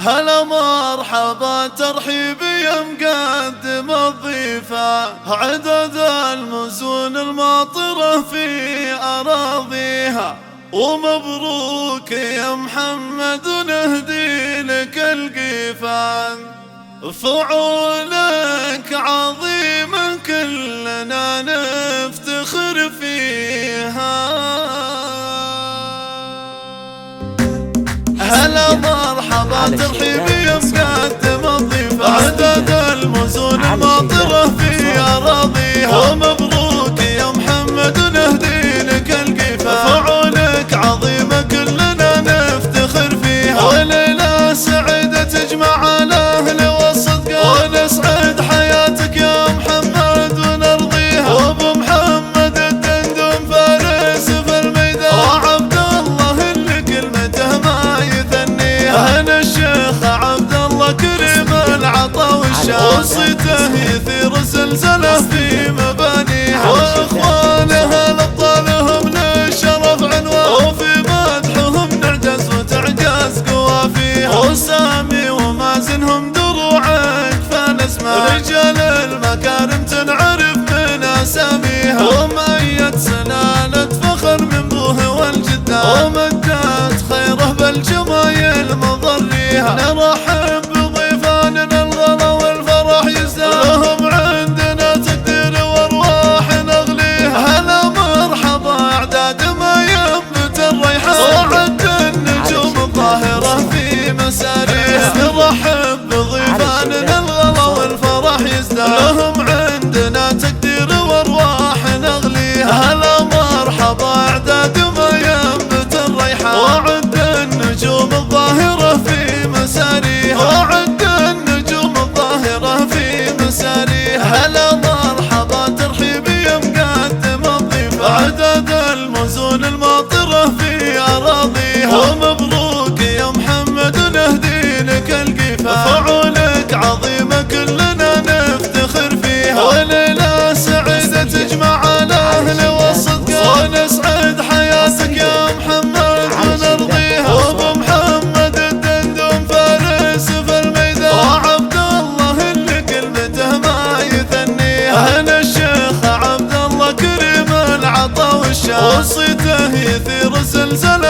هلا مرحبا ترحيبي يا مقدم الضيفة، عدد المزون الماطرة في أراضيها، ومبروك يا محمد ونهدي لك القيفان. فعولك عظيم كلنا نفتخر فيها. هلا مرحبا ترحيبي يا مقدم الضيفة، عدد المزون الماطرة في أراضيها، ومبروك يا محمد ونهدي لك القيفة. فعولك عظيمة كلنا نفتخر فيها، وليلة سعيدة تجمع الأهل والصدقة، ونسعد حياتك يا محمد ونرضيها. وابو محمد الدندم فارس في الميدان، وعبد الله اللي كلمته ما يثنيها. هنا الشيخ عبد الله كريم العطا والشان، وصيته يثير زلزله في مبانيها. واخوانها الابطال هم للشرف عنوان، وفي مدحهم نعجز وتعجز قوافيها. وسامي ومازن هم دروعك فالاسماء، رجال المكارم تنعرف من اساميها. ومؤيد سلالة فخر من بوه والجدان، ومدت خيره بالجمايل مضريها. نرحب بضيفاننا الغلا والفرح يزداد، لهم عندنا تقدير وارواح نغليها. هلا مرحبا اعداد ما ينبت الريحان، صاعد النجوم الظاهرة في مساريها. نرحب بضيفاننا الغلا والفرح يزداد، لهم عندنا تقدير وارواح نغليها. هلا مرحبا اعداد ما ينبت الريحان، وعد النجوم الظاهرة في مساريها، وعد النجوم الظاهرة في مساريها. هلا مرحبا ترحيبي يا مقدم الضيفة، عدد المزون الماطرة في أراضيها، ومبروك يا محمد ونهدي لك القيفة. فعولك عظيمة كلنا نفتخر فيها، وليلة سعيدة تجمع الأهل والصدقة، ونسعد حياتك يا محمد ونرضيها. وابو محمد الدندم فارس في الميدان، وعبد الله اللي كلمته ما يثنيها. هنا الشيخ عبد الله كريم العطا والشان، وصيته يثير زلزله